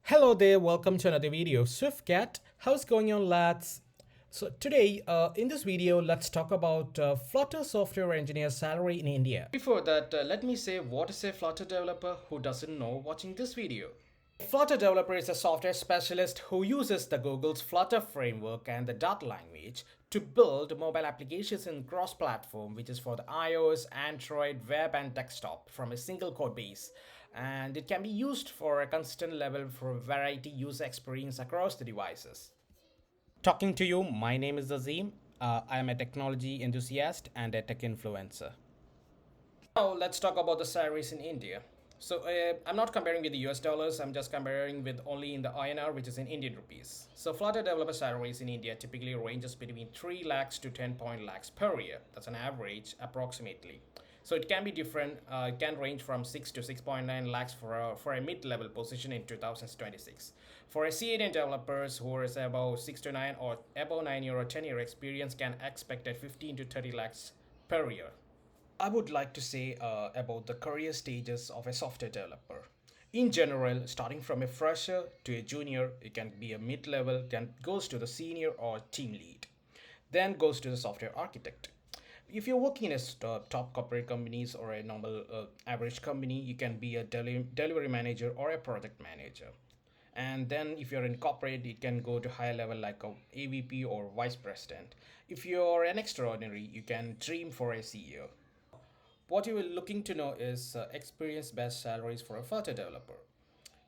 Hello there, welcome to another video. SwiftCat, how's going on lads? So today in this video, let's talk about Flutter software engineer salary in India. Before that, let me say what is a Flutter developer who doesn't know watching this video. A Flutter developer is a software specialist who uses the Google's Flutter framework and the Dart language to build mobile applications in cross-platform, which is for the iOS, Android, web, and desktop from a single code base. And it can be used for a consistent level for a variety user experience across the devices. Talking to you, my name is Azim. I am a technology enthusiast and a tech influencer. Now let's talk about the salaries in India. So I'm not comparing with the US dollars, I'm just comparing with only in the INR, which is in Indian rupees. So Flutter developer salaries in India typically ranges between 3 lakhs to 10 point lakhs per year. That's an average approximately. So it can be different. It can range from 6 to 6.9 lakhs for a mid-level position in 2026. For a C8 developers who is above 6 to 9 or above 9 year or 10-year experience can expect at 15 to 30 lakhs per year. I would like to say about the career stages of a software developer. In general, starting from a fresher to a junior, it can be a mid-level, then goes to the senior or team lead, then goes to the software architect. If you're working in a top corporate companies or a normal average company, you can be a delivery manager or a project manager. And then if you're in corporate, it can go to higher level like a AVP or vice president. If you're an extraordinary, you can dream for a CEO. What you are looking to know is experience-based salaries for a Flutter developer.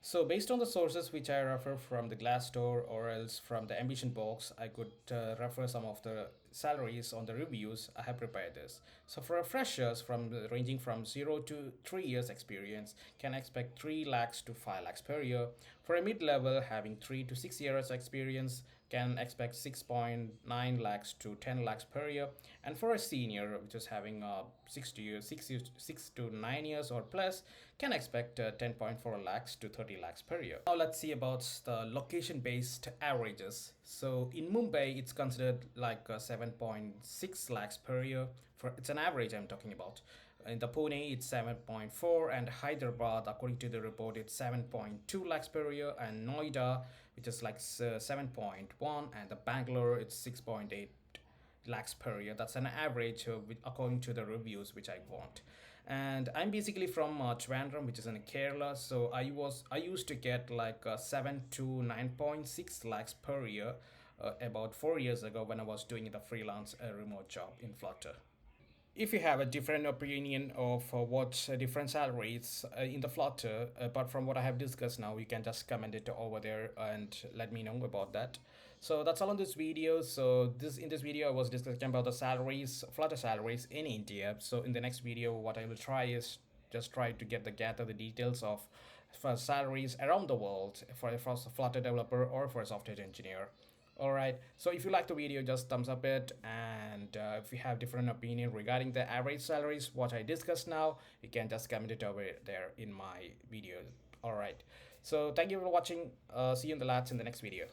So based on the sources which I refer from the Glassdoor or else from the Ambition box, I could refer some of the salaries on the reviews. I have prepared this. So for freshers ranging from 0 to 3 years experience can expect 3 lakhs to 5 lakhs per year. For a mid-level having 3 to 6 years experience can expect 6.9 lakhs to 10 lakhs per year, and for a senior which is having 6 to 9 years or plus can expect 10.4 lakhs to 30 lakhs per year. Now let's see about the location based averages. So in Mumbai it's considered like 7.6 lakhs per year. For it's an average I'm talking about. In the Pune it's 7.4, and Hyderabad according to the report it's 7.2 lakhs per year, and Noida which is like 7.1, and the Bangalore it's 6.8 lakhs per year. That's an average according to the reviews which I want. And I'm basically from Trivandrum, which is in Kerala. So I used to get like 7 to 9.6 lakhs per year about 4 years ago when I was doing the freelance remote job in Flutter. If you have a different opinion of what different salaries in the Flutter, apart from what I have discussed now, you can just comment it over there and let me know about that. So that's all on this video. So in this video I was discussing about the salaries, Flutter salaries in India. So in the next video, what I will try is just try to gather the details of for salaries around the world for a Flutter developer or for a software engineer. Alright, so if you like the video, just thumbs up it, and if you have different opinion regarding the average salaries what I discussed now, you can just comment it over there in my video. Alright, so thank you for watching. See you in the next video.